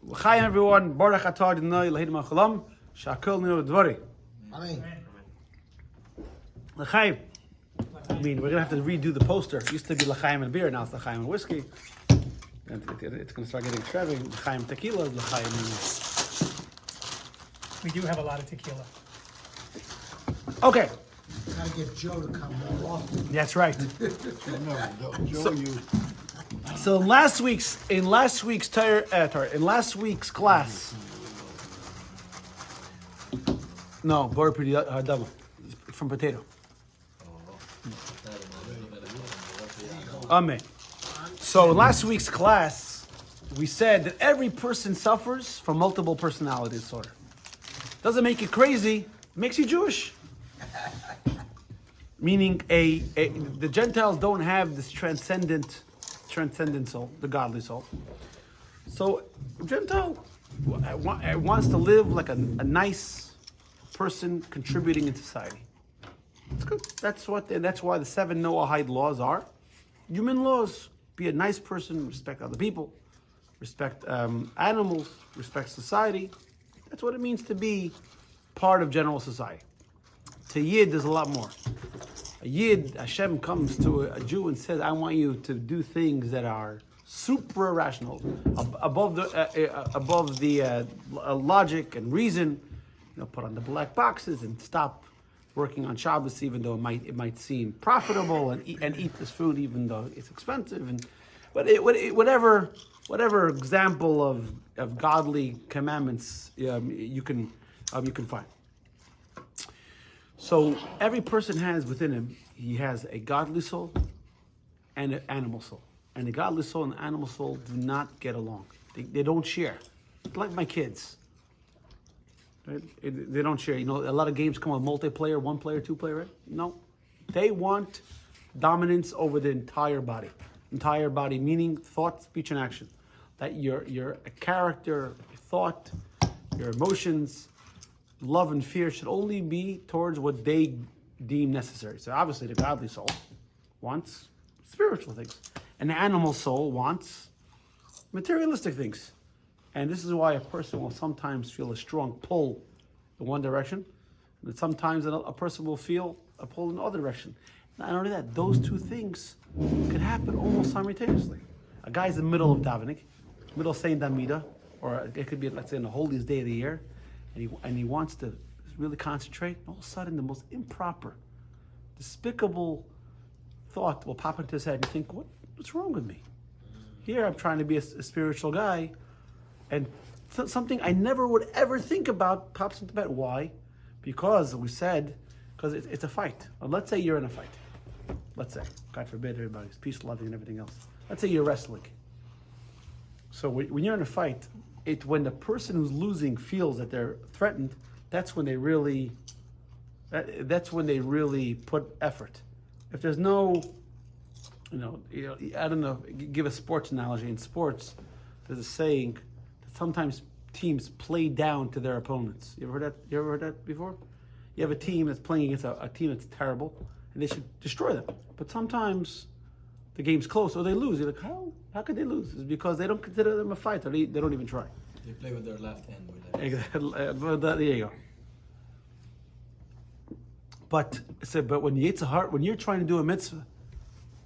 L'chaim, everyone. Baruch atah Adonai Eloheinu melech haolam, she'akol nireh b'dvarim. Amen. L'chaim. I mean, we're going to have to redo the poster. It used to be L'chaim and beer, now it's L'chaim and whiskey. And it's going to start getting extravagant. L'chaim tequila, L'chaim. We do have a lot of tequila. Okay. Gotta get Joe to come more often. That's right. Joe, So in last week's class, no, Bor Pidi double from potato. Amen. So in last week's class, we said that every person suffers from multiple personality disorder. Doesn't make you crazy, it makes you Jewish. Meaning the Gentiles don't have this transcendent soul, the godly soul. So Gentile wants to live like a nice person contributing in society. It's good. That's why the 7 Noahide laws are human laws. Be a nice person, respect other people, respect animals, respect society. That's what it means to be part of general society. To Yid, there's a lot more. A Yid, Hashem comes to a Jew and says, I want you to do things that are super rational, above the logic and reason. Put on the black boxes and stop working on Shabbos, even though it might seem profitable, and eat this food even though it's expensive. Whatever example of godly commandments you can find. So every person has within him, he has a godly soul and an animal soul. And the godly soul and the animal soul do not get along. They don't share. Like my kids. Right? They don't share. A lot of games come with multiplayer, 1 player, 2 player, right? No. They want dominance over the entire body. Entire body meaning thought, speech, and action. That your character, your thought, your emotions, love and fear should only be towards what they deem necessary. So obviously the godly soul wants spiritual things. And the animal soul wants materialistic things. And this is why a person will sometimes feel a strong pull in one direction. And sometimes a person will feel a pull in the other direction. Not only that, those two things can happen almost simultaneously. A guy's in the middle of davening, middle of saying Damida, or it could be, let's say, in the holiest day of the year, and he wants to really concentrate, and all of a sudden the most improper, despicable thought will pop into his head. You think, what's wrong with me? Here I'm trying to be a spiritual guy, and something I never would ever think about pops into bed. Why? Because it's a fight. Let's say you're in a fight. Let's say, God forbid, everybody's peace, loving, and everything else. Let's say you're wrestling. So when you're in a fight, when the person who's losing feels that they're threatened, that's when they really put effort. If there's no, I don't know, give a sports analogy. In sports, there's a saying that sometimes teams play down to their opponents. You ever heard that before? You have a team that's playing against a team that's terrible, and they should destroy them. But sometimes the game's close or they lose. You're like, how could they lose? It's because they don't consider them a fighter. They don't even try. They play with their left hand. There you go. But when you're trying to do a mitzvah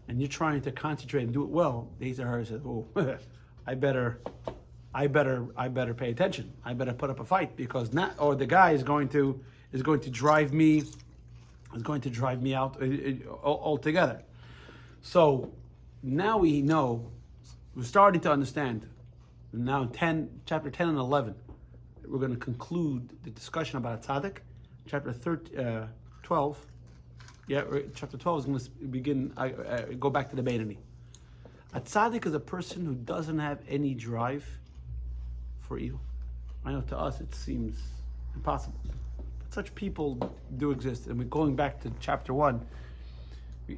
and you're trying to concentrate and do it well, the Yetzer Hara says, "Oh, I better pay attention. I better put up a fight because the guy is going to drive me out altogether." So now we're starting to understand. Now chapter 10 and 11, we're going to conclude the discussion about a tzaddik. Chapter 12, chapter 12 is going to begin, go back to the Beinoni. A tzaddik is a person who doesn't have any drive for evil. I know to us it seems impossible, but such people do exist. And we're going back to chapter 1.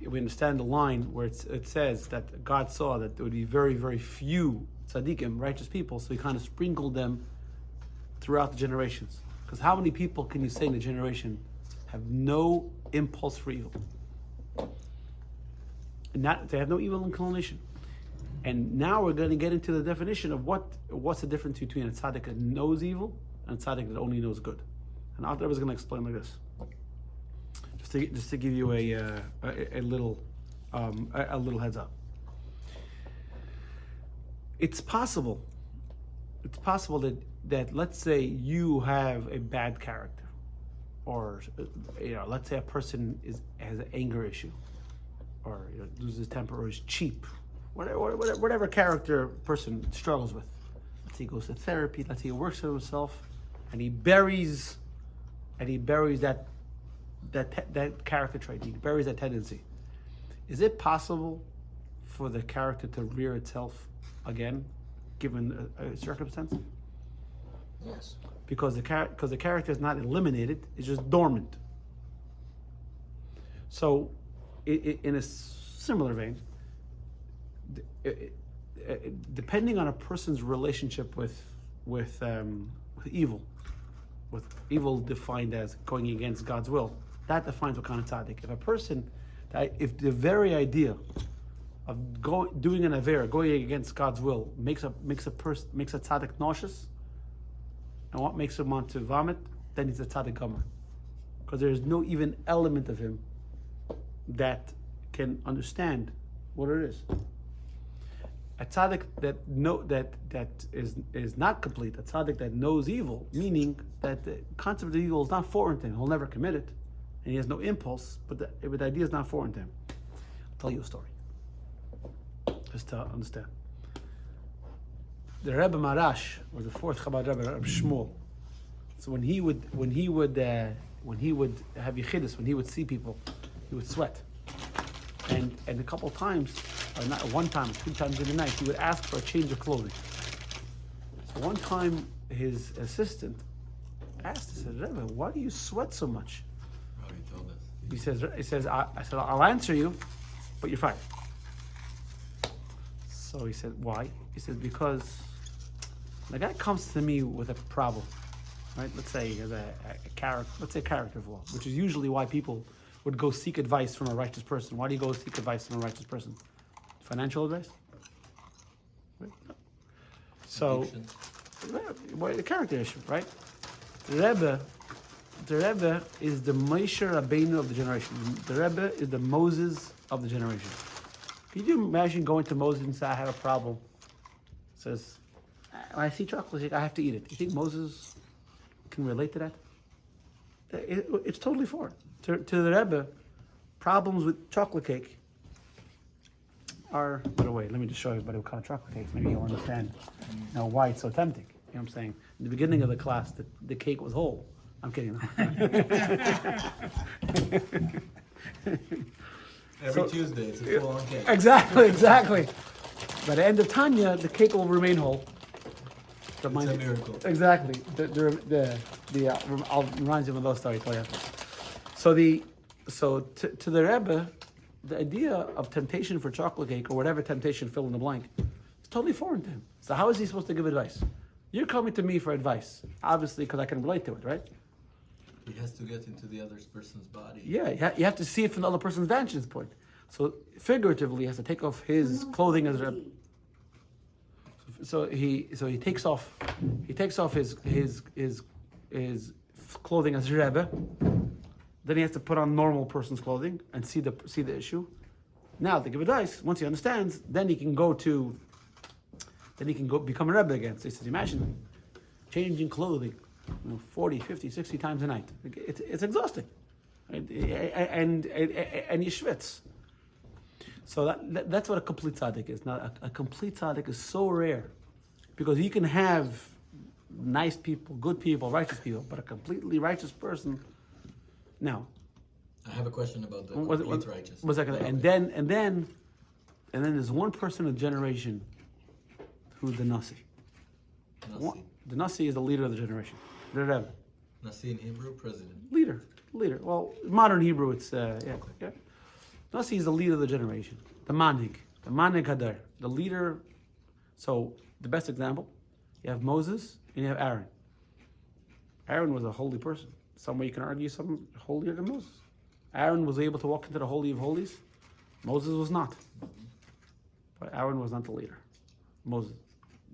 We understand the line where it says that God saw that there would be very, very few tzaddikim, righteous people, so he kind of sprinkled them throughout the generations. Because how many people can you say in a generation have no impulse for evil? And they have no evil inclination. And now we're going to get into the definition of what's the difference between a tzaddik that knows evil and a tzaddik that only knows good. And Alter Rebbe is going to explain like this, just to give you a little heads up. It's possible that let's say you have a bad character, or let's say a person has an anger issue, or loses temper, or is cheap, whatever character person struggles with. Let's say he goes to therapy. Let's say he works on himself, and he buries that character trait. He buries that tendency. Is it possible for the character to rear itself again, given a circumstance? Yes. Because the character is not eliminated; it's just dormant. So, in a similar vein, depending on a person's relationship with evil defined as going against God's will, that defines what kind of tzaddik. If the very idea of doing an avera, going against God's will, makes a tzaddik nauseous, and what makes him want to vomit, then he's a tzaddik gomer, because there is no even element of him that can understand what it is. A tzaddik that is not complete, a tzaddik that knows evil, meaning that the concept of evil is not foreign to him. He'll never commit it, and he has no impulse, but the idea is not foreign to him. I'll tell you a story, just to understand. The Rebbe Marash was the fourth Chabad Rebbe, Rebbe Shmuel. So when he would have yichidus, when he would see people, he would sweat. And a couple of times, or not one time, 2 times in the night, he would ask for a change of clothing. So one time, his assistant asked, he said, Rebbe, why do you sweat so much? Oh, he told us. He says, I said, I'll answer you, but you're fired. So he said, why? He said, because the guy comes to me with a problem, right? Let's say he has a character flaw, which is usually why people would go seek advice from a righteous person. Why do you go seek advice from a righteous person? Financial advice? Right? No. So, the character issue, right? The Rebbe is the Moshe Rabbeinu of the generation. The Rebbe is the Moses of the generation. Can you imagine going to Moses and say, I have a problem? He says, when I see chocolate, I have to eat it. You think Moses can relate to that? It's totally foreign. To the Rebbe, problems with chocolate cake are, by the way, let me just show everybody what kind of chocolate cake. Maybe you'll understand why it's so tempting. You know what I'm saying? In the beginning of the class, the cake was whole. I'm kidding. Every Tuesday, it's a full-on cake. Exactly. By the end of Tanya, the cake will remain whole. It's a miracle. Exactly. I'll remind you of those stories. Tell you after. So to the Rebbe, the idea of temptation for chocolate cake or whatever temptation, fill in the blank, is totally foreign to him. So how is he supposed to give advice? You're coming to me for advice, obviously, because I can relate to it, right? He has to get into the other person's body. Yeah, you have to see it from the other person's vantage point. So figuratively, he has to take off his clothing as Rebbe. So he takes off his clothing as Rebbe. Then he has to put on normal person's clothing and see the issue. Now to give advice, once he understands, then he can go become a Rebbe again. So he says, imagine changing clothing 40, 50, 60 times a night. It's exhausting. And you schwitz. So that's what a complete tzaddik is. Now, a complete tzaddik is so rare because you can have nice people, good people, righteous people, but a completely righteous person. Now, I have a question about the complete righteous. And then there's one person in a generation who's the Nasi. The Nasi is the leader of the generation. The Rebbe. Nasi in Hebrew, president. Leader. Well, modern Hebrew, it's yeah. Nasi is the leader of the generation. The Manhig Hadar. The leader. So the best example, you have Moses and you have Aaron. Aaron was a holy person. Some way you can argue something holier than Moses. Aaron was able to walk into the Holy of Holies. Moses was not. But Aaron was not the leader. Moses.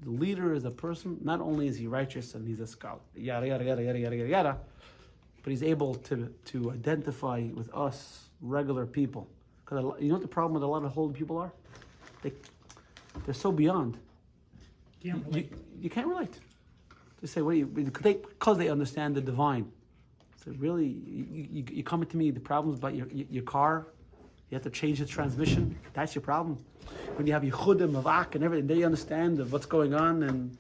The leader is a person, not only is he righteous and he's a scholar, yada, yada, yada, yada, yada, yada, yada, but he's able to identify with us, regular people. Because you know what the problem with a lot of holy people are? They're so beyond. You can't relate. They say, because they understand the divine. So really, you coming to me, the problems about your car, you have to change the transmission, that's your problem. When you have Yechudim, Avak, and everything, they understand of what's going on, and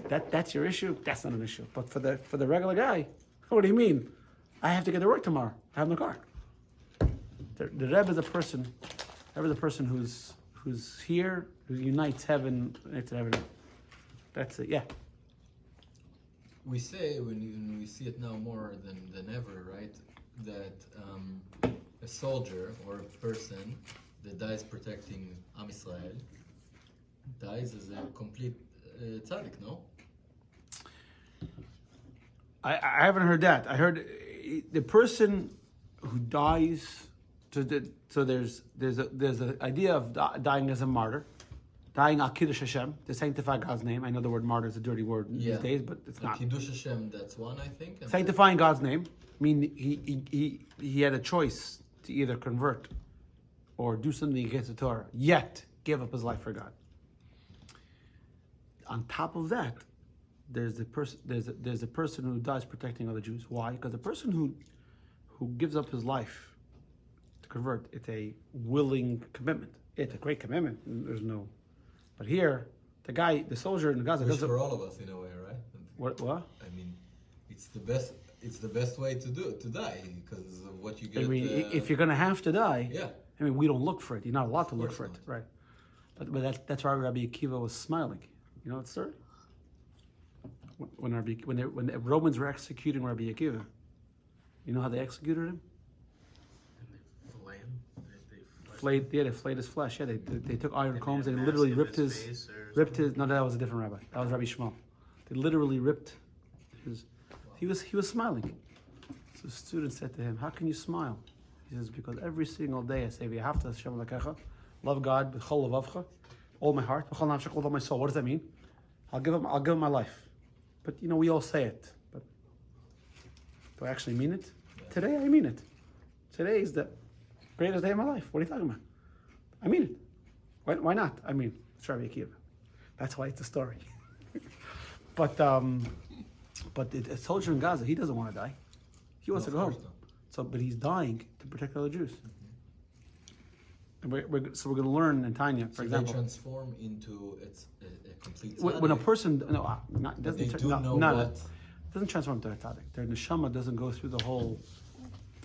that's your issue, that's not an issue. But for the regular guy, what do you mean? I have to get to work tomorrow, I have no car. The Rebbe is a person who's here, who unites heaven and heaven. That's it, yeah. We say, when we see it now more than ever, right, that a soldier or a person that dies protecting Am Yisrael dies as a complete tzaddik, no? I haven't heard that. I heard the person who dies. So there's an idea of dying as a martyr, dying al Kiddush Hashem, to sanctify God's name. I know the word martyr is a dirty word these days, but it's not. Kiddush Hashem, that's one, I think. And sanctifying God's name. I mean, he had a choice to either convert or do something against the Torah, yet give up his life for God. On top of that, there's a person who dies protecting other Jews. Why? Because the person who gives up his life to convert, it's a willing commitment. It's a great commitment. There's no, but here, the soldier in Gaza which doesn't. for all of us in a way, right? What? I mean, it's the best way to die because of what you get. I mean, if you're gonna have to die, yeah. I mean, we don't look for it. You're not allowed to look for it, right? But that's why Rabbi Akiva was smiling. You know that story? When the Romans were executing Rabbi Akiva, you know how they executed him? They flayed his flesh. Yeah, they took iron combs and literally ripped his. No, that was a different rabbi. That was Rabbi Shmuel. They literally ripped his. He was smiling. So the student said to him, "How can you smile?" He says, "Because every single day I say, v'ahavta Hashem Elokecha, love God b'chol levavcha, all my heart, b'chol nafshech, all my soul." What does that mean? I'll give him my life. But we all say it. But do I actually mean it? Today I mean it. Today is the greatest day of my life. What are you talking about? I mean it. Why not? I mean, it's Rabbi Akiva. That's why it's a story. But a soldier in Gaza, he doesn't want to die. He wants to go home. So, but he's dying to protect other Jews. And we're going to learn in Tanya, for example. They transform into a complete When tzaddik. a person doesn't transform to a tzaddik. Their neshama doesn't go through the whole.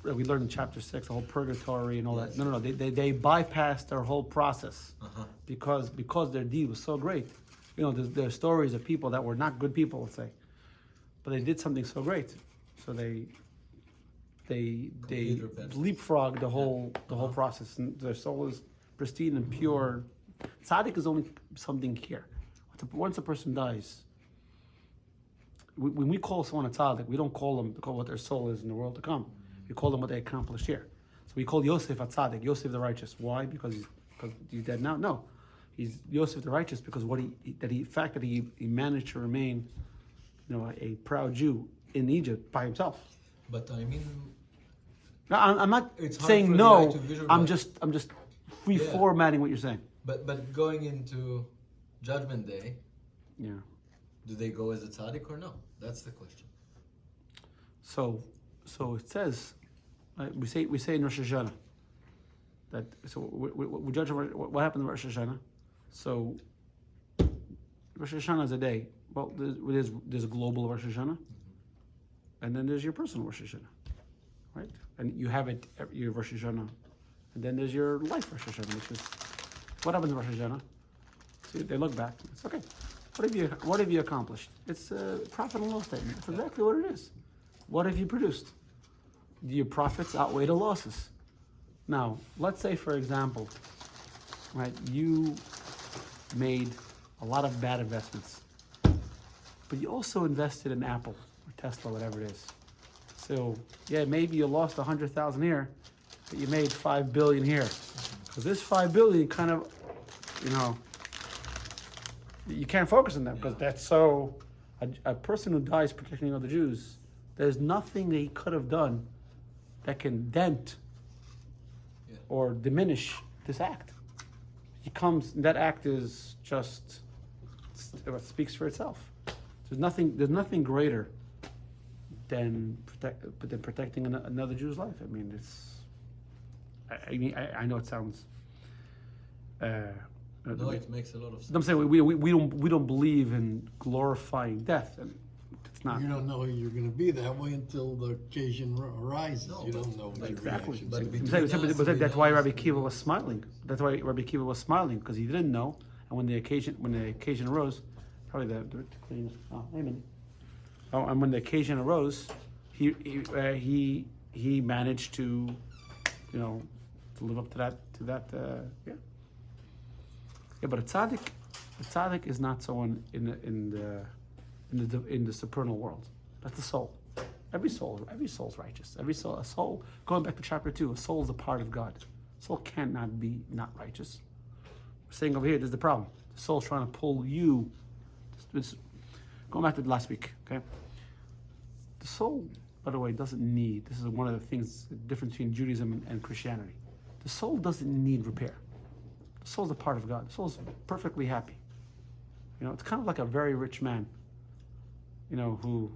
We learned in chapter 6 the whole purgatory and all that. No. They bypass their whole process because their deed was so great. There are stories of people that were not good people, let's say, but they did something so great, so they leapfrog the whole process, and their soul is pristine and pure. Tzaddik is only something here. Once a person dies, when we call someone a tzaddik, we don't call them because what their soul is in the world to come. We call them what they accomplished here. So we call Yosef a tzaddik, Yosef the righteous. Why? Because he's dead now? No, he's Yosef the righteous because the fact that he managed to remain, a proud Jew in Egypt by himself. But I mean, no, I'm not it's hard saying for no. the eye to visualize. I'm just reformatting what you're saying. But going into Judgment Day, Yeah. do they go as a tzaddik or no? That's the question. So it says, we say in Rosh Hashanah that we judge what happened in Rosh Hashanah. So Rosh Hashanah is a day. Well, there's a global Rosh Hashanah, and then there's your personal Rosh Hashanah, right? And you have your Rosh Hashanah, and then there's your life Rosh Hashanah, which is what happens in Rosh Hashanah. See, they look back. It's okay. What have you accomplished? It's a profit and loss statement. It's exactly what it is. What have you produced? Do your profits outweigh the losses? Now, let's say, for example, right, you made a lot of bad investments, but you also invested in Apple or Tesla, whatever it is. So, yeah, maybe you lost 100,000 here, but you made $5 billion here. Because this $5 billion kind of, you can't focus on them because that's so. A person who dies protecting other Jews, there's nothing that he could have done that can dent or diminish this act. That act is just, it speaks for itself. There's nothing greater than protecting another Jew's life. I mean, I know it sounds. No, it makes a lot of sense. I'm saying we don't believe in glorifying death, and it's not. You don't know you're going to be that way until the occasion arises. No, you don't know what Exactly. your But reaction's between gonna be. us, But that's we why know Rabbi this. Kiva was smiling. That's why Rabbi Kiva was smiling because he didn't know, and when the occasion arose, probably amen. And when the occasion arose, he managed to, to live up to that. Yeah, but a tzaddik is not someone in the supernal world. That's the soul. Every soul's righteous. A soul. Going back to chapter 2, a soul is a part of God. A soul cannot be not righteous. We're saying over here, there's the problem. The soul's trying to pull you. Going back to last week, okay. The soul, by the way, doesn't need. This is one of the things, the difference between Judaism and Christianity. The soul doesn't need repair. The soul's a part of God. The soul's perfectly happy. It's kind of like a very rich man, who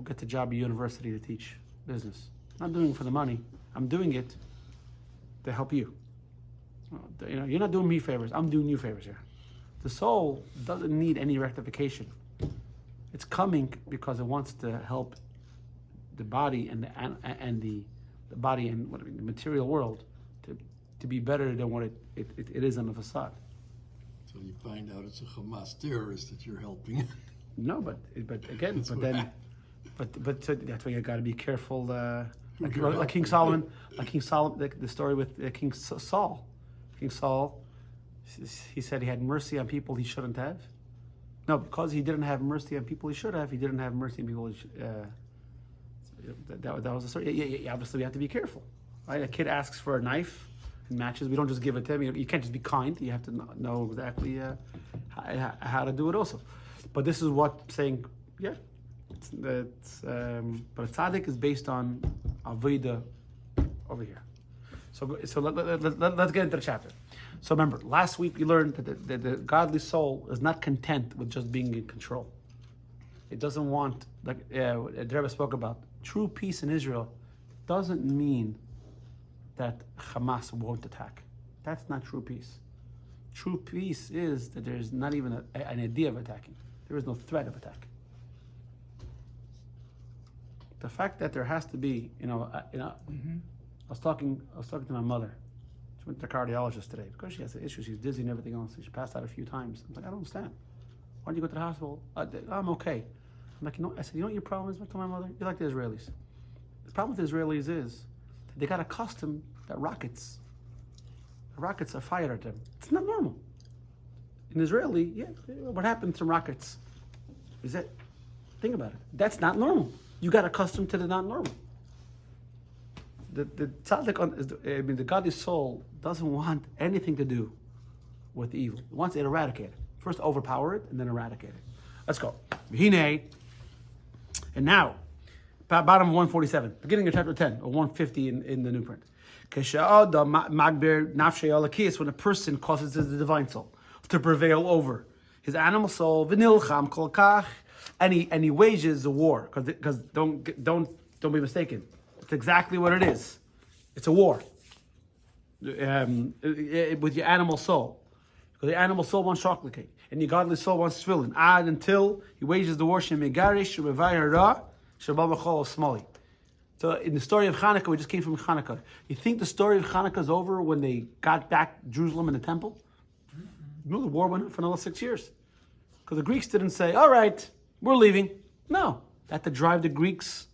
gets a job at university to teach business. I'm not doing it for the money. I'm doing it to help you. You're not doing me favors. I'm doing you favors here. The soul doesn't need any rectification. It's coming because it wants to help the body and the body and the material world to be better than what it is on the facade. So you find out it's a Hamas terrorist that you're helping. No, but again, That's but what then, happened. but so that's why you got to be careful. Like King Solomon, the story with King Saul. King Saul, he said he had mercy on people he shouldn't have. No, because he didn't have mercy on people he should have. He didn't have mercy on people. That was the story. Yeah, obviously we have to be careful, right? A kid asks for a knife and matches. We don't just give it to him. You can't just be kind. You have to know exactly how to do it also. But this is what saying, yeah. But a tzaddik is based on avodah over here. So let's get into the chapter. So remember, last week we learned that the godly soul is not content with just being in control. It doesn't want, like the Rebbe spoke about, true peace in Israel doesn't mean that Hamas won't attack. That's not true peace. True peace is that there's not even an idea of attacking. There is no threat of attack. The fact that there has to be, I was talking to my mother. She went to the cardiologist today because she has an issue. She's dizzy and everything else. She passed out a few times. I'm like, I don't understand. Why did you go to the hospital? I'm okay. I'm like, I said, what your problem is? I told my mother, you're like the Israelis. The problem with the Israelis is that they got accustomed that rockets are fired at them. It's not normal. In Israeli, what happened to rockets? Is it? Think about it. That's not normal. You got accustomed to the not normal. The tzaddik, the godly soul doesn't want anything to do with the evil. It wants it eradicated. First overpower it and then eradicate it. Let's go. Hine. And now, bottom of 147, beginning of chapter 10, or 150 in the new print. When a person causes the divine soul to prevail over his animal soul, v'nilcham kol kach, and he wages a war, because don't be mistaken. It's exactly what it is. It's a war with your animal soul. Because the animal soul wants chocolate cake, and your godly soul wants tefillin. Until he wages the war, shemegarish shemevayara shabal machol smali. So in the story of Hanukkah, we just came from Hanukkah. You think the story of Hanukkah is over when they got back Jerusalem and the temple? No, the war went on for another 6 years. Because the Greeks didn't say, all right, we're leaving. No, they had to drive the Greeks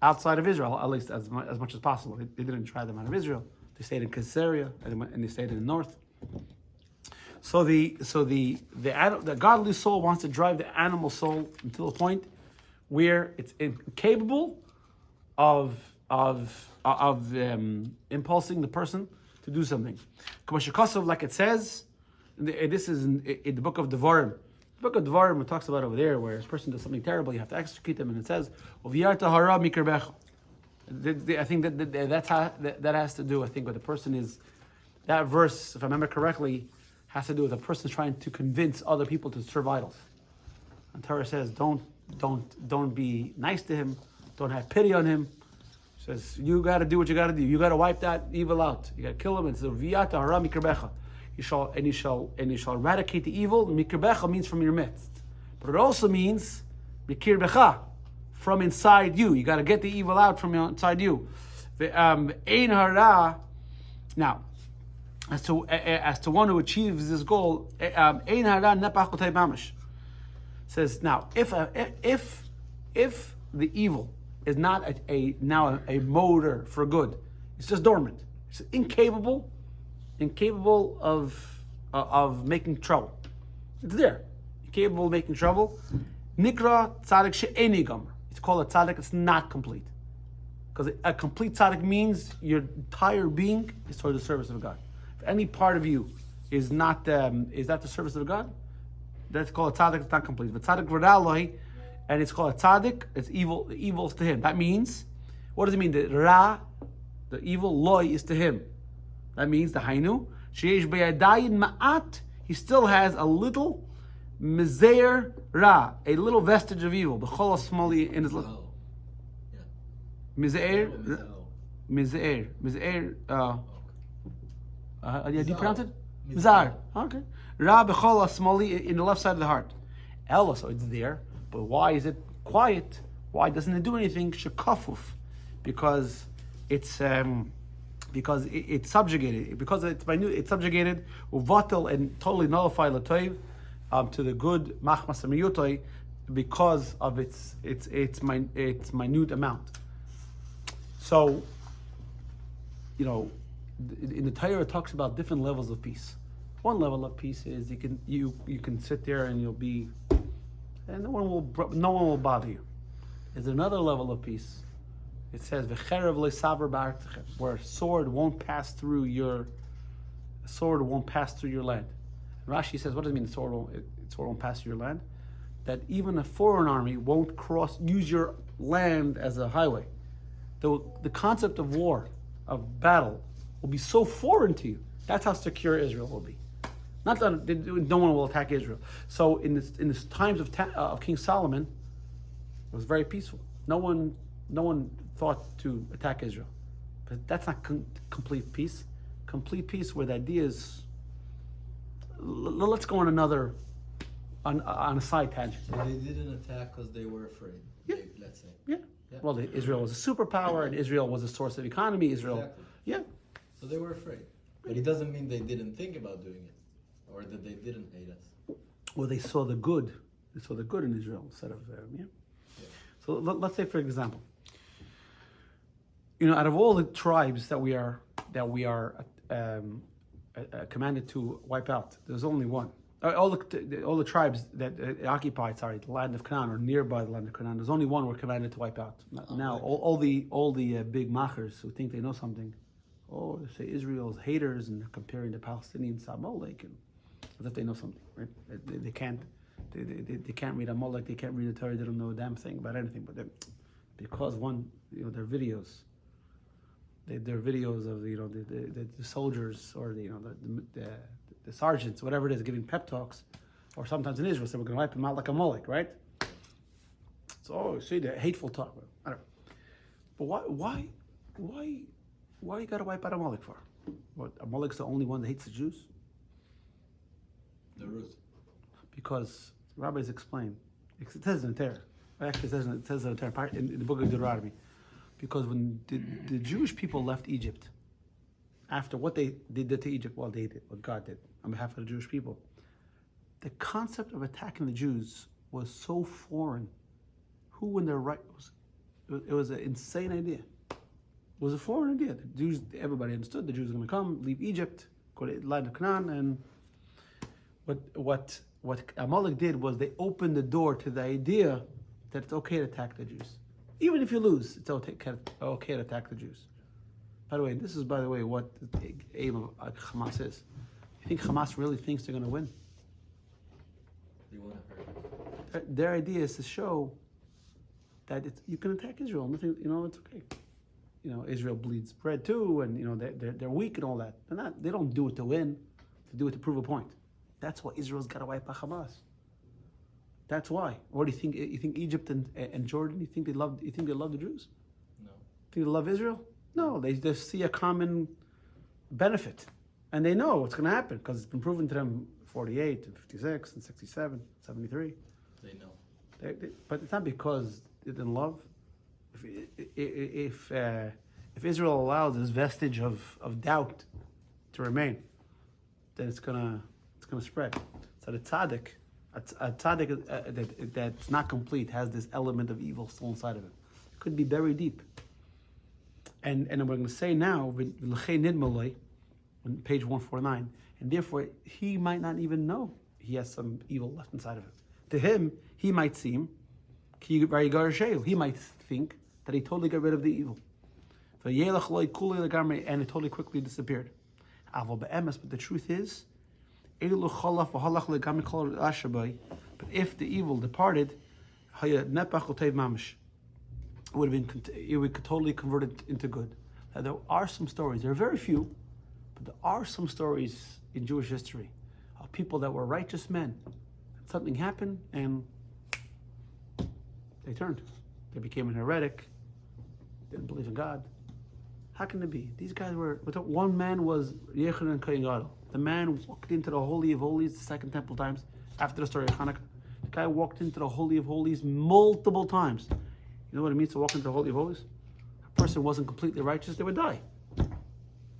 outside of Israel, at least as much as possible. They didn't drive them out of Israel. They stayed in Caesarea and they stayed in the north. So the godly soul wants to drive the animal soul until a point where it's incapable of impulsing the person to do something. Like it says, This is in the book of Devarim. The book of Devarim, it talks about over there where a person does something terrible, you have to execute them, and it says, "Uviyarta hara mikarbecha." I think that has to do. I think with the person is that verse, if I remember correctly, has to do with a person trying to convince other people to serve idols. And Torah says, don't be nice to him, don't have pity on him. It says you got to do what you got to do. You got to wipe that evil out. You got to kill him. And it says, "V'yata hara mikarbecha." You shall eradicate the evil. Mikarbecha means from your midst, but it also means mikirbecha, from inside you. You got to get the evil out from inside you. Ein hara. Now, as to one who achieves this goal, ein hara nepach kotei mamash. Says now, if the evil is not now a motor for good, it's just dormant. It's incapable of making trouble. It's there, incapable of making trouble. Nikra tzadik she'eni gomer. It's called a tzadik. It's not complete, because a complete tzadik means your entire being is toward the service of God. If any part of you is not the service of God, that's called a tzaddik. It's not complete. But tzaddik v'ra'loi, and it's called a tzaddik. It's evil. The evil is to him. That means, what does it mean? The ra, the evil, loy is to him. That means the hainu sheish beyadayin ma'at. He still has a little mizer ra, a little vestige of evil. The chol smali in his little mizer. How do you pronounce it? Mizar. Okay. Ra b'chol smali in the left side of the heart. Ella, so it's there, but why is it quiet? Why doesn't it do anything? Shekafuf, because it's subjugated. Because it's minute, it's subjugated. Uvatel, and totally nullify latoiv to the good machmas amiyutoi, because of its minute amount. So, in the Torah it talks about different levels of peace. One level of peace is you can sit there and you'll be, and no one will bother you. There's another level of peace. It says v'cherev le'saver ba'artechem, where a sword won't pass through your land. And Rashi says, what does it mean? The sword won't pass through your land. That even a foreign army won't use your land as a highway. The concept of war, of battle, will be so foreign to you. That's how secure Israel will be. Not that no one will attack Israel. So in this times of King Solomon, it was very peaceful. No one thought to attack Israel. But that's not complete peace. Complete peace where the idea is, let's go on a side tangent. So they didn't attack because they were afraid. Yeah. Let's say. Yeah. Well, Israel was a superpower, and Israel was a source of economy. Exactly. Yeah. So they were afraid. But it doesn't mean they didn't think about doing it, or that they didn't hate us. Well, they saw the good. They saw the good in Israel instead of yeah. So let's say, for example, out of all the tribes that we are commanded to wipe out, there's only one. All the tribes that occupied, the land of Canaan or nearby the land of Canaan, there's only one we're commanded to wipe out. Now, all the big machers who think they know something, they say Israel's haters, and they're comparing the Palestinians to Amalek, and as if they know something, right? They can't read Amalek, they can't read the Torah, they don't know a damn thing about anything. But because their videos. They're videos of the soldiers or the sergeants, whatever it is, giving pep talks, or sometimes in Israel, so we're going to wipe them out like a Molech, right? So see the hateful talk. I don't know. But why you got to wipe out a Molech for? What, Amalek's the only one that hates the Jews? The root. Because rabbis explain. It says in the Torah. Actually, it says in the Torah in the book of Deuteronomy. Because when the Jewish people left Egypt, after what they did to Egypt, they did what God did on behalf of the Jewish people. The concept of attacking the Jews was so foreign. Who in their right it was an insane idea. It was a foreign idea. The Jews, everybody understood the Jews were going to come, leave Egypt, go to the land of Canaan, and what Amalek did was they opened the door to the idea that it's okay to attack the Jews. Even if you lose, it's okay to attack the Jews. By the way, this is what the aim of Hamas is. You think Hamas really thinks they're going to win? They want to hurt. Their idea is to show that you can attack Israel. Nothing, it's okay. Israel bleeds bread too, and they're weak and all that. They don't do it to win. They do it to prove a point. That's why Israel's got to wipe out Hamas. That's why. Or do you think? You think Egypt and Jordan? You think they love the Jews? No. Think they love Israel? No, they just see a common benefit, and they know what's going to happen because it's been proven to them 48 and 56 and 67, 73. They know. But it's not because they didn't love. If Israel allows this vestige of doubt to remain, then it's gonna spread. So the tzaddik, a tzaddik that's not complete has this element of evil still inside of it. It could be buried deep. And we're going to say now, on page 149, and therefore he might not even know he has some evil left inside of him. To him, he might seem, he might think that he totally got rid of the evil. And it totally quickly disappeared. But the truth is, but if the evil departed, it would totally convert it into good. Now, there are some stories, there are very few, but there are some stories in Jewish history of people that were righteous men. Something happened and they turned. They became an heretic, didn't believe in God. How can it be? These guys were, one man was Yechanan Kohen Gadol. The man walked into the Holy of Holies the Second Temple times, after the story of Hanukkah. The guy walked into the Holy of Holies multiple times. You know what it means to walk into the Holy of Holies? A person wasn't completely righteous, they would die.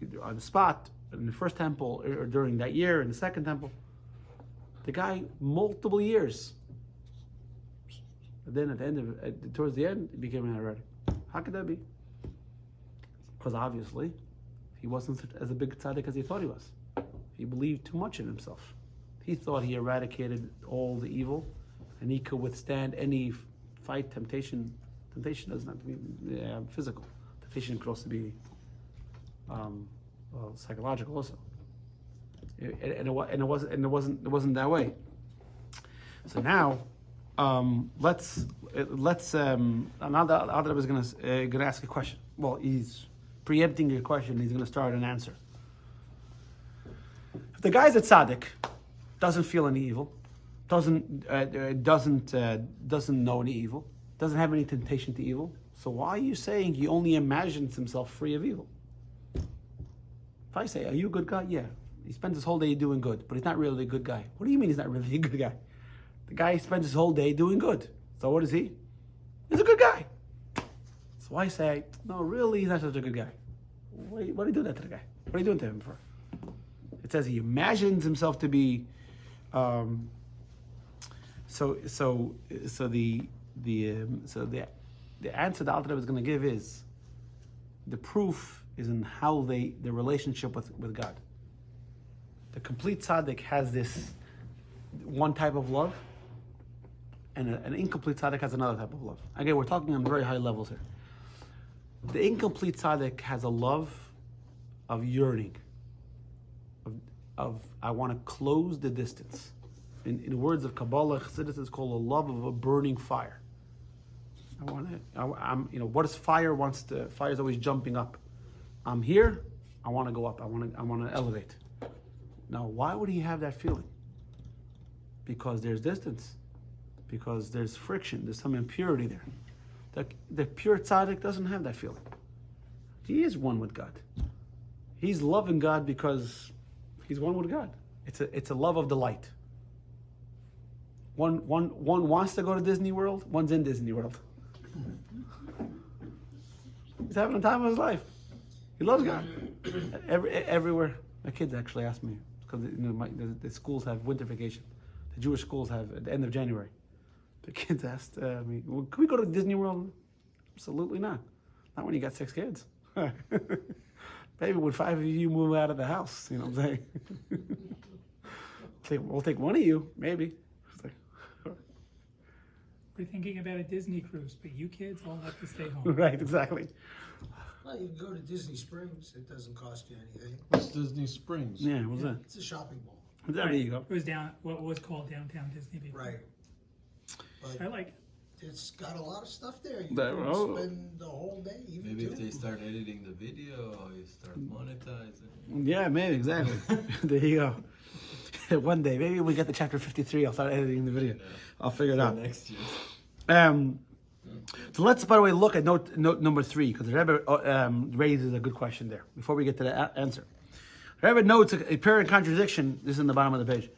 Either on the spot, in the first temple, or during that year, in the second temple. The guy, multiple years. But then towards the end, he became an heretic. How could that be? Because obviously, he wasn't as a big tzaddik as he thought he was. He believed too much in himself. He thought he eradicated all the evil, and he could withstand any fight, temptation. Temptation doesn't have to be physical. Temptation could also be psychological also. It wasn't that way. So now, let's. Now that I was gonna ask a question. Well, he's preempting your question. He's gonna start an answer. If the guy's a tzaddik, doesn't feel any evil, doesn't know any evil, doesn't have any temptation to evil, so why are you saying he only imagines himself free of evil? If I say, are you a good guy? Yeah. He spends his whole day doing good, but he's not really a good guy. What do you mean he's not really a good guy? The guy spends his whole day doing good. So what is he? He's a good guy. So I say, no, really, he's not such a good guy. What are you doing that to the guy? What are you doing to him for? It says he imagines himself to be. So the answer the Alter Rebbe is going to give is the proof is in how the relationship with God. The complete tzaddik has this one type of love, and an incomplete tzaddik has another type of love. Again, we're talking on very high levels here. The incomplete tzaddik has a love of yearning, of I want to close the distance. In words of Kabbalah, Chassidus is called a love of a burning fire. What is fire wants to? Fire is always jumping up. I'm here. I want to go up. I want to elevate. Now, why would he have that feeling? Because there's distance. Because there's friction. There's some impurity there. The pure tzaddik doesn't have that feeling. He is one with God. He's loving God because he's one with God. It's a love of delight. One wants to go to Disney World. One's in Disney World. He's having the time of his life. He loves God. Everywhere. My kids actually asked me because the schools have winter vacation. The Jewish schools have at the end of January. The kids asked me, well, "Can we go to Disney World?" Absolutely not. Not when you got 6 kids. Maybe when 5 of you move out of the house, you know what I'm saying? We'll take one of you, maybe. We're thinking about a Disney cruise, but you kids all have to stay home. Right, exactly. Well, you can go to Disney Springs. It doesn't cost you anything. What's Disney Springs? Yeah, what's that? It's a shopping mall. There you go. It was what was called downtown Disney before. Right. I But like it. it's got a lot of stuff there. You That- can oh. spend the whole day, even Maybe if two. they start editing the video, you start monetizing. Yeah, maybe, exactly. There you go. One day, maybe when we get to chapter 53, I'll start editing the video. I'll figure it For out. next year. So let's, by the way, look at note number 3, because the Rebbe raises a good question there before we get to the answer. The Rebbe notes a apparent contradiction. This is in the bottom of the page.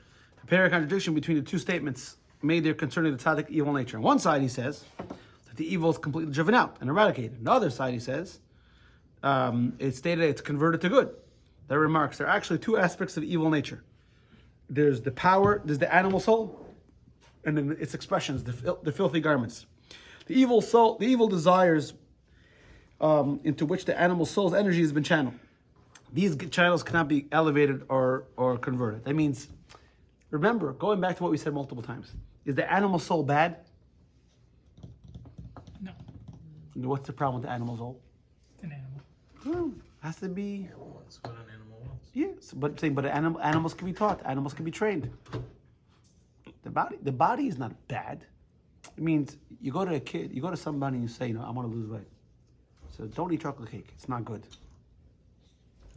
Apparent contradiction between the two statements made there concerning the tzaddik evil nature. On one side, he says that the evil is completely driven out and eradicated. On the other side, he says it's stated it's converted to good. That remarks there are actually two aspects of evil nature. There's the power, there's the animal soul, and then its expressions, the filthy garments. The evil soul, the evil desires into which the animal soul's energy has been channeled. These channels cannot be elevated or converted. That means, remember, going back to what we said multiple times, is the animal soul bad? No, What's the problem with the animal soul? it's an animal. Well, has to be. That's what an animal wants. Yes, but animals can be taught. Animals can be trained. The body is not bad. It means you go to somebody and you say, I want to lose weight. So don't eat chocolate cake. It's not good.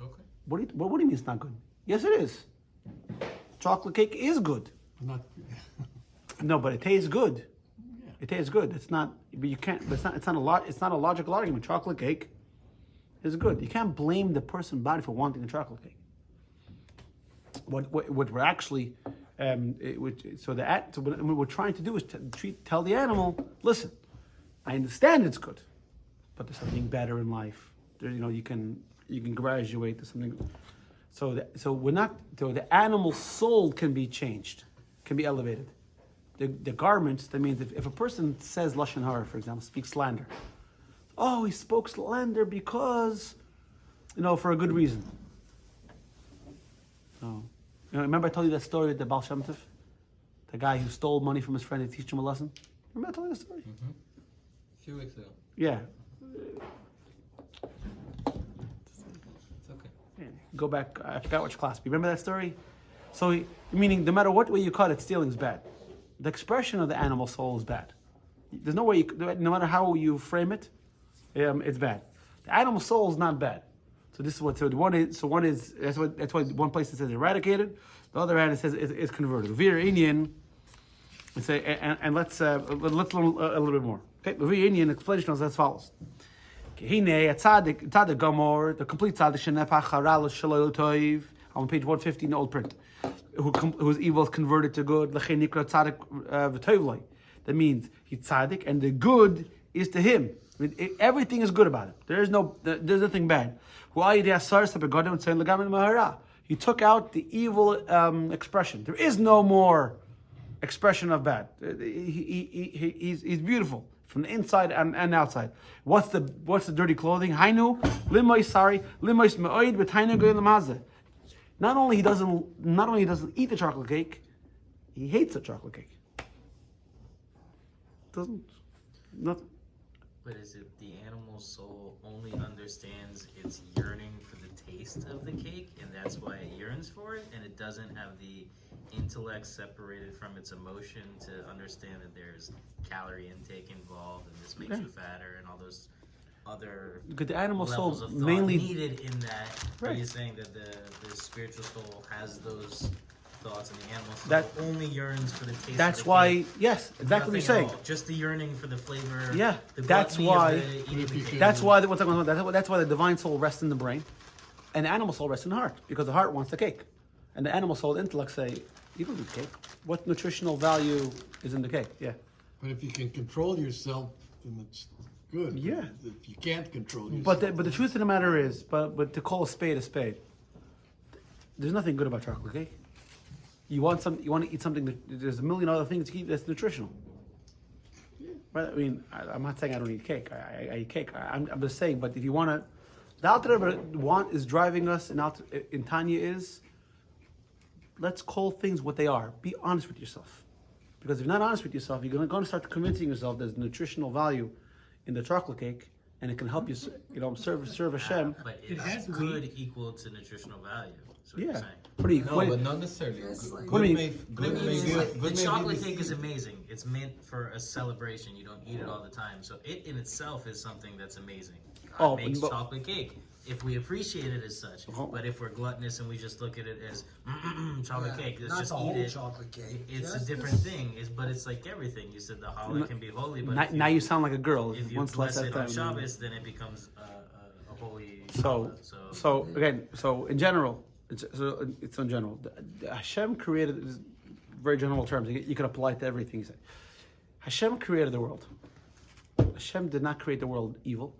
Okay. What do you mean it's not good? Yes, it is. Chocolate cake is good. Not. No, but it tastes good. It tastes good. It's not. But you can't. But it's not a lot. It's not a logical argument. Chocolate cake is good. You can't blame the person's body for wanting a chocolate cake. What we're actually, what we're trying to do is tell the animal, listen, I understand it's good, but there's something better in life. There, you can graduate to something. So we're not. So the animal soul can be changed, can be elevated. The garments. That means if a person says lashon hara, for example, speaks slander. Oh, he spoke slander because, for a good reason. Oh. Remember I told you that story with the Baal Shem Tov? The guy who stole money from his friend to teach him a lesson? Remember I told you that story? A few weeks ago. Yeah. It's okay. Yeah. Go back, I forgot which class. But you remember that story? So, meaning no matter what way you cut it, stealing is bad. The expression of the animal soul is bad. There's no way, no matter how you frame it, it's bad. The animal soul is not bad. So this is what. So one is. That's why one place it says eradicated. The other hand it says it's converted. Vir Indian. And let's learn a little bit more. Okay, Vir Indian explanation is as follows. Hine a tzaddik gamor, the complete tzaddik shenepach haral shalol toiv on page 150 in the old print. Whose evil is converted to good. Lechem nikra tzaddik v'tovloi. That means he's tzaddik and the good is to him. I mean, everything is good about it. There's nothing bad. He took out the evil expression. There is no more expression of bad. He's beautiful from the inside and outside. What's the dirty clothing? Hainu limois sari limois me'oid b'tainu goyim lamazeh. Not only he doesn't eat the chocolate cake, he hates the chocolate cake. Nothing. But is it the animal soul only understands its yearning for the taste of the cake, and that's why it yearns for it, and it doesn't have the intellect separated from its emotion to understand that there's calorie intake involved, and this makes you fatter, and all those other Because the animal levels soul of thought mainly needed in that? Are Right. you saying that the spiritual soul has those thoughts, and the animal soul That- only yearns for the taste? That's of the why, cake? yes, exactly what you're Nothing at saying. all, just the yearning for the flavor. Yeah, the that's gluttony why- of the eating the cake. That's why the divine soul rests in the brain, and the animal soul rests in the heart, because the heart wants the cake, and the animal soul, the intellect say, "You don't need cake. What nutritional value is in the cake?" Yeah, But if you can control yourself, then it's good. Yeah. If you can't control yourself. but the truth of the matter is, but to call a spade, there's nothing good about chocolate cake. You want to eat something there's a million other things to eat that's nutritional. Right? I mean, I'm not saying I don't eat cake. I eat cake. I'm just saying, but if you want to, the Alter Rebbe is driving us in Tanya is, let's call things what they are. Be honest with yourself. Because if you're not honest with yourself, you're going to start convincing yourself there's nutritional value in the chocolate cake, and it can help you, serve Hashem. But It has it's good wheat. equal to nutritional value. That's what you're Yeah. saying. What do you? No, what- but not necessarily. That's like- What do you Good mean? may, good may It's be, like- good the may be chocolate the cake is seed. amazing. It's meant for a celebration. You don't eat it all the time. So it in itself is something that's amazing. God Oh, makes but- chocolate cake. If we appreciate it as such. Oh. But if we're gluttonous and we just look at it as chocolate Yeah, cake, let's not just the eat whole it. chocolate cake. It's Just a different thing. But it's like everything. You said the challah can be holy, but Now, if now you sound like a girl. if you Once bless less it at on time. Shabbos, then it becomes a holy So, challah. so again, so in general, it's in general. Hashem created, this is very general terms. You can apply it to everything. He said, Hashem created the world. Hashem did not create the world evil.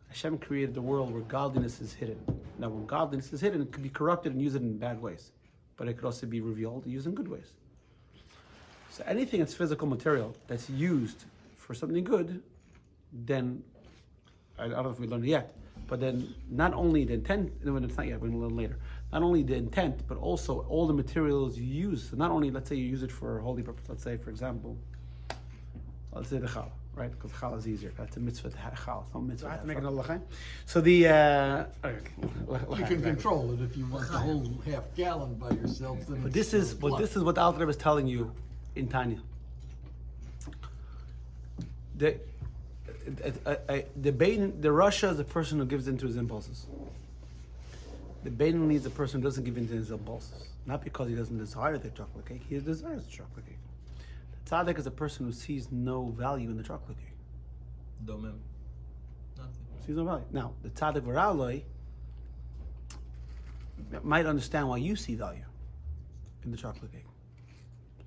Hashem created the world where godliness is hidden. Now, when godliness is hidden, it could be corrupted and used in bad ways, but it could also be revealed and used in good ways. So anything that's physical material that's used for something good, then I don't know if we learned it yet, but then not only the intent, no, it's not yet, we're going to learn later. Not only the intent, but also all the materials you use. So not only, let's say you use it for a holy purpose. Let's say, for example, let's say the challah, right? Because challah is easier. That's a mitzvah to have challah. It's not a mitzvah. I have to make another l'chaim. So the You can control it if you want the whole half gallon by yourself. Then But it's this is a what the Alter Rebbe is telling you in Tanya. The Russia is the person who gives in to his impulses. The Bain needs a person who doesn't give in to his impulses. Not because he doesn't desire the chocolate cake, he desires the chocolate cake. The Tzadik is a person who sees no value in the chocolate cake. Domem. Nothing. Sees no value. Now, the Tzadik V'raloi might understand why you see value in the chocolate cake.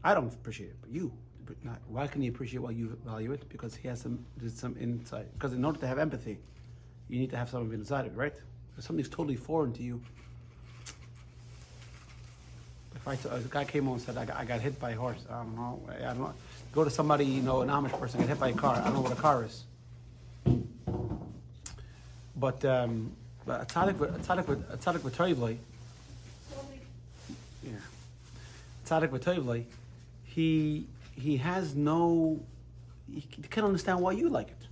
I don't appreciate it, but you. But not, why can he appreciate why you value it? Because he has there's some insight. Because in order to have empathy, you need to have something inside of it, right? If something's totally foreign to you. If a guy came on and said, I got hit by a horse, I don't know. Go to somebody, an Amish person, get hit by a car. I don't know what a car is. But a tzaddik v'toivlei, yeah, tzaddik v'toivlei, he has no, he can't understand why you like it.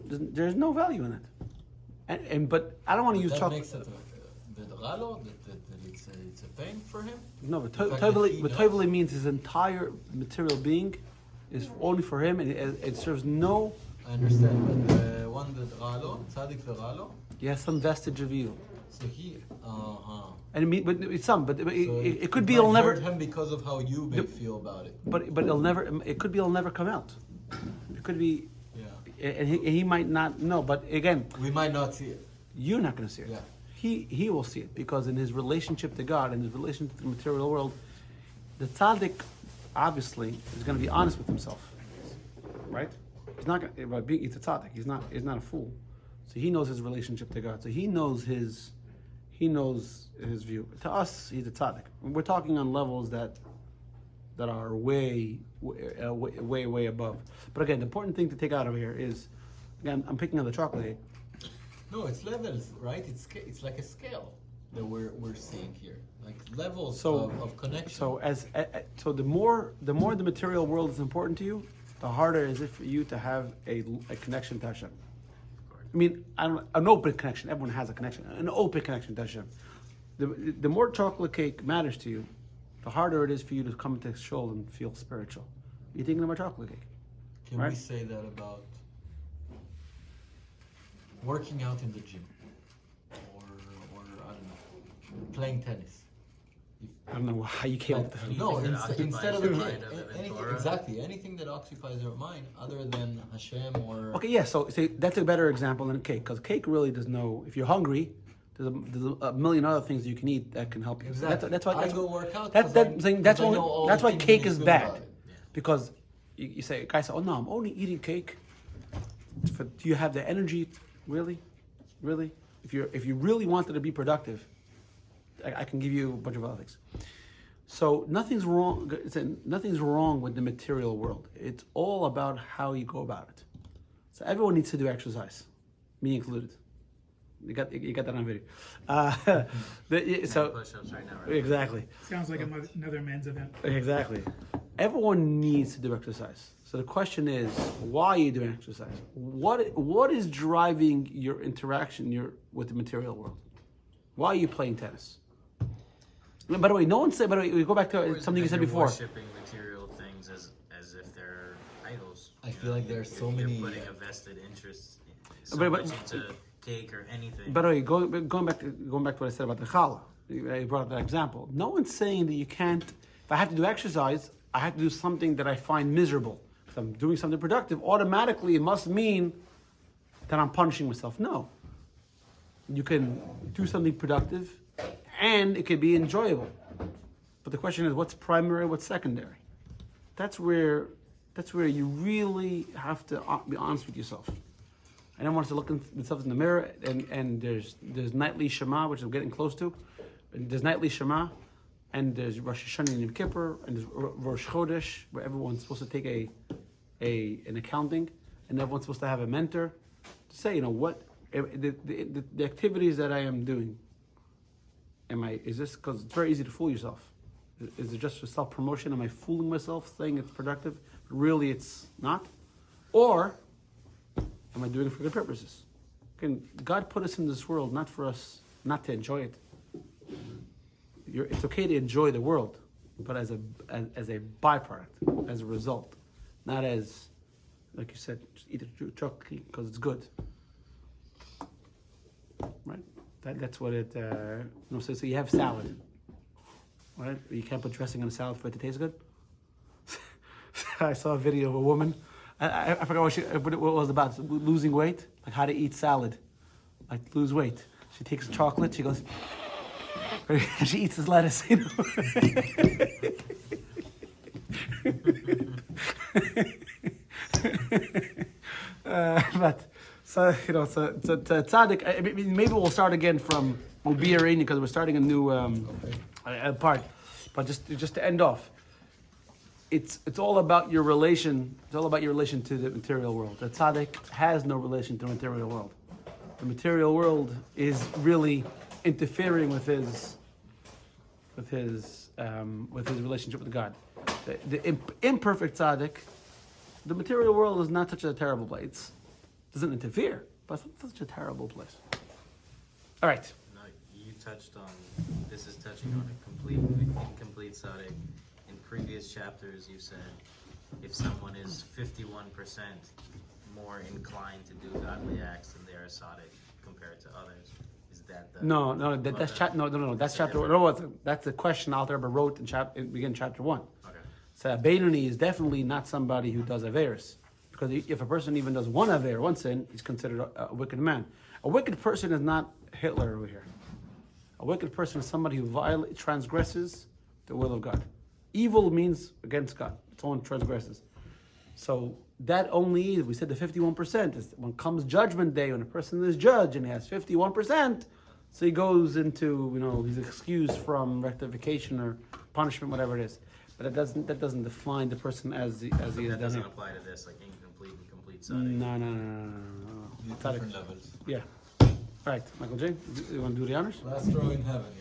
There's no value in it. And but I don't want to use That chocolate. makes it the ralo, that it's a pain for him. No, but The fact that he does- toivlei means his entire material being is only for him, and it serves no. I understand, but the one that ralo, tzaddik the ralo, He has some vestige of you, so he, and but it's some, but So it could be might it'll never. hurt him because of how you may feel about it. But it'll never. It could be it'll never come out. It could be, Yeah, and he might not know. But again, we might not see it. you're not going to see it. Yeah. He will see it because in his relationship to God and his relationship to the material world, the tzaddik obviously is going to be honest with himself, right? He's not going. By being, he's a tzaddik. He's not a fool. So he knows his relationship to God. So he knows his view. To us, he's a tzaddik. We're talking on levels that are way above. But again, the important thing to take out of here is, again, I'm picking on the chocolate cake. No, it's levels, right? It's like a scale that we're seeing here, like levels So- of connection. So the more the material world is important to you, the harder is it for you to have a connection to Hashem. I mean, an open connection. Everyone has a connection. An open connection to Hashem. The more chocolate cake matters to you, the harder it is for you to come to shul and feel spiritual. You're thinking about chocolate cake. Can we right? say that about working out in the gym, or I don't know, playing tennis? I don't know how you came up with that. No, Anything that occupies instead of your the mind other than anything, Torah? exactly anything that occupies your mind other than Hashem or Okay, yeah. So see, that's a better example than cake, because cake really does no. If you're hungry, there's a million other things you can eat that can help you. So Exactly. that's why. I go work out That's 'cause that I- thing. That's 'cause I only. know all That's the why things cake that is good bad, about it. because you say a guy say, "Oh no, I'm only eating cake." Do you have the energy? Really? If you really wanted to be productive, I can give you a bunch of other things. So nothing's wrong. Nothing's wrong with the material world. It's all about how you go about it. So everyone needs to do exercise, me included. You got that on video. So Push-ups right now, right? exactly. Sounds like another men's event. Exactly. Everyone needs to do exercise. So the question is, why are you doing exercise? What is driving your interaction with the material world? Why are you playing tennis? And by the way, no one said. By the way, we go back Or to is it something you that said you're before. Worshiping material things as if they're idols. I feel like there's so you're many- putting a vested interest so But- much into cake or anything. By the way, going back to what I said about the challah, I brought up that example. No one's saying that you can't. If I have to do exercise, I have to do something that I find miserable. If I'm doing something productive, automatically it must mean that I'm punishing myself. No. You can do something productive, and it can be enjoyable. But the question is, what's primary, what's secondary? That's where you really have to be honest with yourself. And everyone wants to look at themselves in the mirror, and there's nightly Shema, which I'm getting close to. And there's nightly Shema, and there's Rosh Hashanah and Yom Kippur, and there's Rosh Chodesh, where everyone's supposed to take an accounting, and everyone's supposed to have a mentor to say, what the activities that I am doing. Is this because it's very easy to fool yourself? Is it just for self-promotion? Am I fooling myself saying it's productive, but really it's not? Or am I doing it for good purposes? God put us in this world not for us not to enjoy it. It's okay to enjoy the world, but as a byproduct, as a result, not as, like you said, just eat a chocolate because it's good, right? That's what it. So you have salad, right? You can't put dressing on a salad for it to taste good. I saw a video of a woman. I forgot what it was about. Losing weight, like how to eat salad, like lose weight. She takes chocolate. She goes. She eats his lettuce. But so Tzadik. Maybe we'll start again from Ubiyareni because we're starting a new part. But just to end off, it's all about your relation. It's all about your relation to the material world. The Tzadik has no relation to the material world. The material world is really interfering with his relationship with God. The imperfect tzaddik, the material world is not such a terrible place. It doesn't interfere, but it's not such a terrible place. All right. No, you touched on, this is touching on a incomplete tzaddik. In previous chapters, you said if someone is 51% more inclined to do godly acts than they are tzaddik compared to others. No, that's chapter. No. That's chapter. No, that's the question Alter Rebbe wrote in beginning chapter 1. Okay. So a Beinoni is definitely not somebody who does averis, because if a person even does one aver, one sin, he's considered a wicked man. A wicked person is not Hitler over here. A wicked person is somebody who transgresses the will of God. Evil means against God. Someone transgresses. So that only, we said the 51% is when comes judgment day, when a person is judged and he has 51%, so he goes into, he's excused from rectification or punishment, whatever it is. But that doesn't define the person as he is. That doesn't apply to this, like incomplete and complete tzaddik. No. Different levels. Yeah. All right, Michael J., you want to do the honors? Last row in heaven,